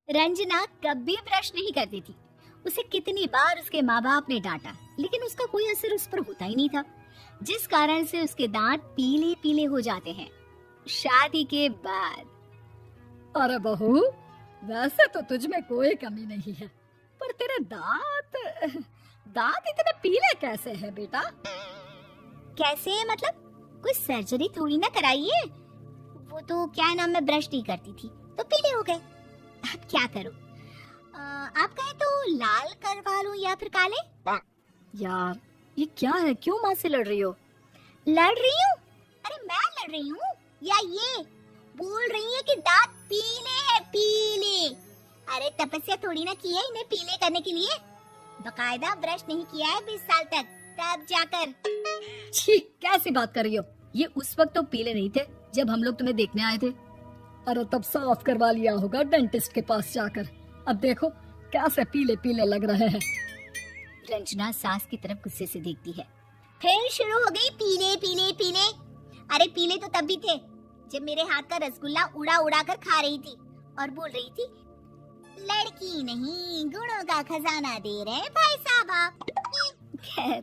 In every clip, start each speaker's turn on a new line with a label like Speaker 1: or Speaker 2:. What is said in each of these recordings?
Speaker 1: रंजना कभी ब्रश नहीं करती थी। उसे कितनी बार उसके माँ बाप ने डांटा, लेकिन उसका कोई असर उस पर होता ही नहीं था, जिस कारण से उसके दांत पीले पीले हो जाते हैं। शादी के बाद
Speaker 2: अरे बहू, वैसे तो तुझ में कोई कमी नहीं है, पर तेरे दांत दांत इतने पीले कैसे हैं बेटा?
Speaker 1: कैसे है मतलब? कोई सर्जरी थोड़ी ना कराइए। वो तो क्या नाम, मैं ब्रश नहीं करती थी तो पीले हो गए। अब क्या करूं? आप कहे तो लाल करवा लूं या फिर काले?
Speaker 2: यार ये क्या है, क्यों माँ से लड़ रही हो?
Speaker 1: लड़ रही हूँ? अरे मैं लड़ रही हूँ या ये बोल रही है कि दांत पीले हैं, पीले। अरे तपस्या थोड़ी ना की है इन्हें पीले करने के लिए। बकायदा ब्रश नहीं किया है 20 साल तक, तब जाकर।
Speaker 2: छी, कैसी बात कर रही हो? ये उस वक्त तो पीले नहीं थे जब हम लोग तुम्हें देखने आए थे। अरे तब साफ करवा लिया होगा डेंटिस्ट के पास जाकर। अब देखो कैसे पीले पीले लग रहे हैं।
Speaker 1: रंजना सास की तरफ गुस्से से देखती है। फिर शुरू हो गई पीले पीले पीले। अरे पीले तो तब भी थे जब मेरे हाथ का रसगुल्ला उड़ा उड़ा कर खा रही थी और बोल रही थी, लड़की नहीं गुणों का खजाना दे रहे भाई साहब आप। खैर,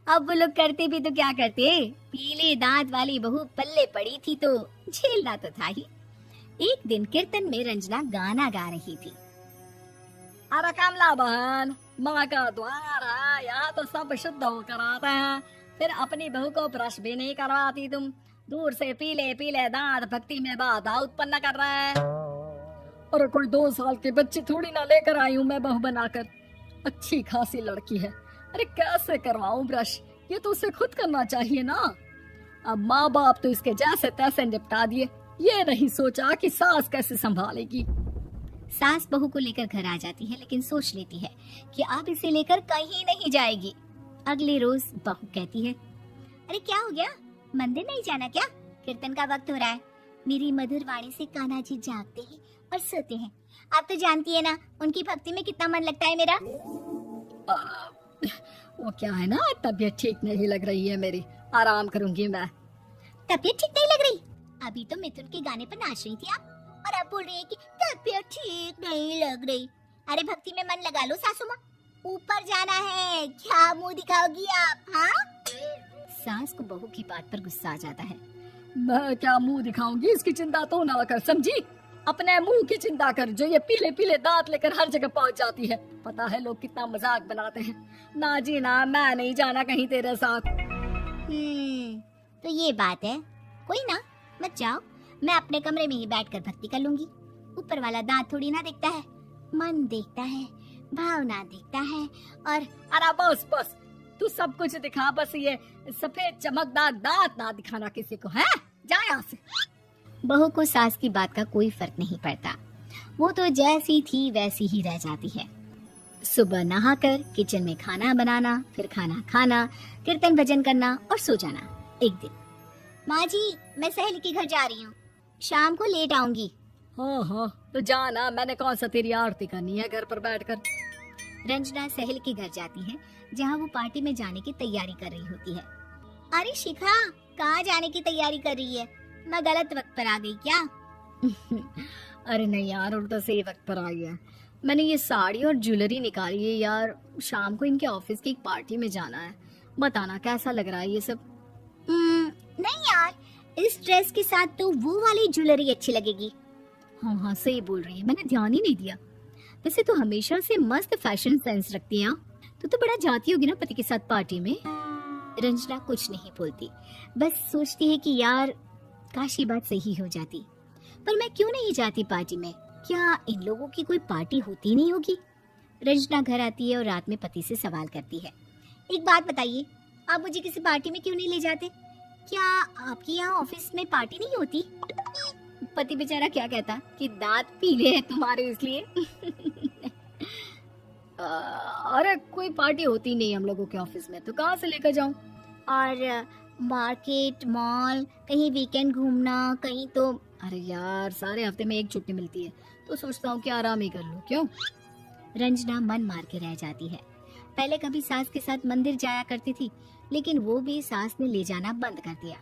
Speaker 1: अब वो लोग करते भी तो क्या करते, पीले दांत वाली बहू पल्ले पड़ी थी तो झेलना तो था ही। एक दिन कीर्तन में रंजना गाना गा रही थी।
Speaker 2: अरे कमला बहन, माँ का द्वार है, यहाँ तो सब शुद्ध होकर आते हैं, फिर अपनी बहू को ब्रश भी नहीं करवाती तुम। दूर से पीले पीले दांत भक्ति में बाधा उत्पन्न कर रहे हैं। अरे कोई 2 साल की बच्ची थोड़ी ना लेकर आई हूँ मैं बहू बनाकर। अच्छी खासी लड़की है, अरे कैसे करवाऊं ब्रश? ये तो उसे खुद करना चाहिए ना। अब माँ बाप तो इसके जैसे तैसे निपटा दिए, ये नहीं सोचा कि सास कैसे संभालेगी।
Speaker 1: सास बहू को लेकर घर आ जाती है, लेकिन सोच लेती है कि अब इसे लेकर कहीं नहीं जाएगी। अगले रोज बहू कहती है, अरे क्या हो गया, मंदिर नहीं जाना क्या? कीर्तन का वक्त हो रहा है। मेरी मधुर वाणी से कान्हा जी जागते हैं और सोते हैं। आप तो जानती है ना उनकी भक्ति में कितना मन लगता है मेरा।
Speaker 2: वो क्या है ना, तबीयत ठीक नहीं लग रही है मेरी, आराम करूंगी मैं।
Speaker 1: तबीयत ठीक नहीं लग रही? अभी तो मिथुन के गाने पर नाच रही थी आप, और अब बोल रही है कि तबीयत ठीक नहीं लग रही। अरे भक्ति में मन लगा लो सासू माँ, ऊपर जाना है, क्या मुंह दिखाओगी आप? हाँ? सास को बहू की बात पर गुस्सा आ जाता है।
Speaker 2: मैं क्या मुंह दिखाऊंगी, इसकी चिंता तो ना कर, समझी? अपने मुंह की चिंता कर, जो ये पीले पीले दांत लेकर हर जगह पहुंच जाती है। पता है लोग कितना मजाक बनाते हैं। ना जी ना, मैं नहीं जाना कहीं तेरे साथ।
Speaker 1: तो ये बात है, कोई ना, मत जाओ, मैं अपने कमरे में ही बैठकर भक्ति कर लूंगी। ऊपर वाला दांत थोड़ी ना देखता है, मन देखता है, भावना देखता है। और
Speaker 2: अरे बस बस, तू सब कुछ दिखा, बस ये सफेद चमकदार दांत ना दिखाना किसी को, है? जा यहाँ से।
Speaker 1: बहू को सास की बात का कोई फर्क नहीं पड़ता, वो तो जैसी थी वैसी ही रह जाती है। सुबह नहाकर किचन में खाना बनाना, फिर खाना खाना, कीर्तन भजन करना और सो जाना। एक दिन, माँ जी मैं सहेली के घर जा रही हूँ, शाम को लेट आऊंगी।
Speaker 2: हाँ हाँ तो जाना, मैंने कौन सा तेरी आरती करनी है घर पर बैठकर।
Speaker 1: रंजना सहेली के घर जाती है, जहाँ वो पार्टी में जाने की तैयारी कर रही होती है। अरे शिखा, कहाँ जाने की तैयारी कर रही है? मैं गलत वक्त पर आ गई क्या?
Speaker 2: अरे नहीं यार, उल्टा सही वक्त पर आई है। मैंने ये साड़ी और ज्वेलरी निकाली है यार, शाम को इनके ऑफिस की एक पार्टी में जाना है। बताना कैसा लग रहा है ये सब?
Speaker 1: नहीं यार, इस ड्रेस के साथ तो वो वाली ज्वेलरी अच्छी लगेगी।
Speaker 2: हाँ हाँ सही बोल रही है, मैंने ध्यान ही नहीं दिया। वैसे तो हमेशा से मस्त फैशन सेंस रखती है। तो बड़ा जाती होगी ना पति के साथ पार्टी में।
Speaker 1: रंजना कुछ नहीं बोलती, बस सोचती है कि यार काश ये बात सही हो जाती, पर मैं क्यों नहीं जाती पार्टी में? क्या इन लोगों की कोई पार्टी होती नहीं होगी? रंजना घर आती है और रात में पति से सवाल करती है, एक बात बताइए, आप मुझे किसी पार्टी में क्यों नहीं ले जाते? क्या आपके यहाँ ऑफिस में पार्टी नहीं होती? पति बेचारा क्या कहता कि दांत पीले हैं तुम्हारे इसलिए।
Speaker 2: अरे कोई पार्टी होती नहीं हम लोगों के ऑफिस में, तो कहाँ से लेकर जाऊं?
Speaker 1: और मार्केट, मॉल, कहीं वीकेंड घूमना, कहीं तो।
Speaker 2: अरे यार सारे हफ्ते में एक छुट्टी मिलती है, तो सोचता हूँ कि आराम ही कर लूं। क्यों?
Speaker 1: रंजना मन मार के रह जाती है। पहले कभी सास के साथ मंदिर जाया करती थी, लेकिन वो भी सास ने ले जाना बंद कर दिया।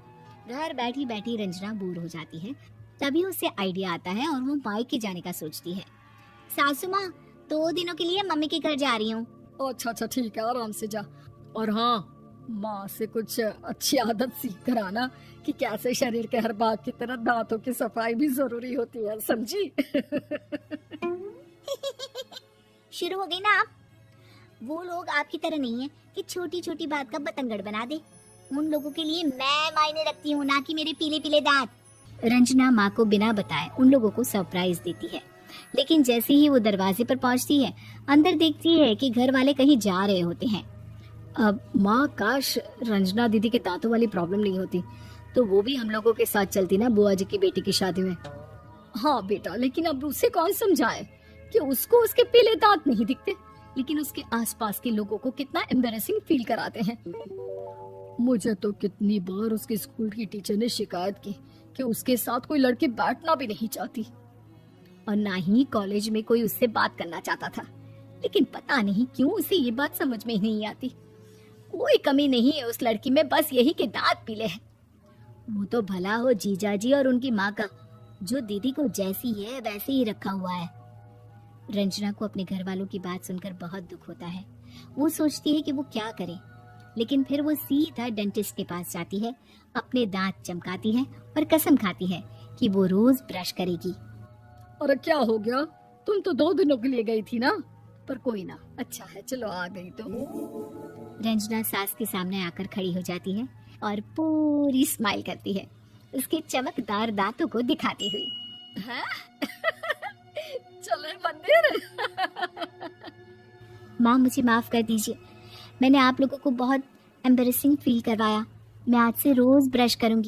Speaker 1: घर बैठी बैठी रंजना बोर हो जाती है। तभी उसे आइडिया आता है और वो मायके जाने का सोचती है। सासू माँ 2 दिनों के लिए मम्मी के घर जा रही हूँ।
Speaker 2: अच्छा अच्छा ठीक है, आराम से जा। और हाँ, माँ से कुछ अच्छी आदत सीख कर आना कि कैसे शरीर के हर भाग की तरह दांतों की सफाई भी जरूरी होती है, समझी?
Speaker 1: शुरू हो गई ना आप। वो लोग आपकी तरह नहीं है कि छोटी छोटी बात का बतंगड़ बना दे। उन लोगों के लिए मैं मायने रखती हूँ, ना कि मेरे पीले पीले दांत। रंजना माँ को बिना बताए उन लोगों को सरप्राइज देती है, लेकिन जैसे ही वो दरवाजे पर पहुंचती है, अंदर देखती है कि घर वाले कहीं जा रहे होते हैं।
Speaker 2: अब माँ, काश रंजना दीदी के दांतों वाली प्रॉब्लम नहीं होती तो वो भी हम लोगों के साथ चलती ना बुआ जी की बेटी की शादी में। हाँ बेटा, लेकिन अब उसे कौन समझाए कि उसको उसके पीले दांत नहीं दिखते, लेकिन उसके आसपास के लोगों को कितना एम्बैरेसिंग फील कराते हैं। मुझे तो कितनी बार उसके स्कूल की टीचर ने शिकायत की कि उसके साथ कोई लड़की बैठना भी नहीं चाहती, और ना ही कॉलेज में कोई उससे बात करना चाहता था। लेकिन पता नहीं क्यों उसे ये बात समझ में ही नहीं आती। कोई कमी नहीं है उस लड़की में, बस यही कि दांत पीले हैं। वो तो भला हो जीजा जी और उनकी माँ का, जो दीदी को जैसी है वैसे ही रखा हुआ है। रंजना को अपने घर वालों की बात सुनकर बहुत दुख होता है। वो सोचती है कि वो क्या करे, लेकिन फिर वो सीधा डेंटिस्ट के पास जाती है, अपने दांत चमकाती है और कसम खाती है कि वो रोज ब्रश करेगी। और क्या हो गया, तुम तो 2 दिनों के लिए गई थी ना, पर कोई ना, अच्छा है, चलो आ गई तो। रंजना सास के सामने आकर खड़ी हो जाती है और पूरी स्माइल करती है, उसके चमकदार दांतों को दिखाती हुई। हाँ? चले मंदिर।
Speaker 1: माँ मुझे माफ कर दीजिए, मैंने आप लोगों को बहुत एम्बैरेसिंग फील करवाया। मैं आज से रोज ब्रश करूंगी।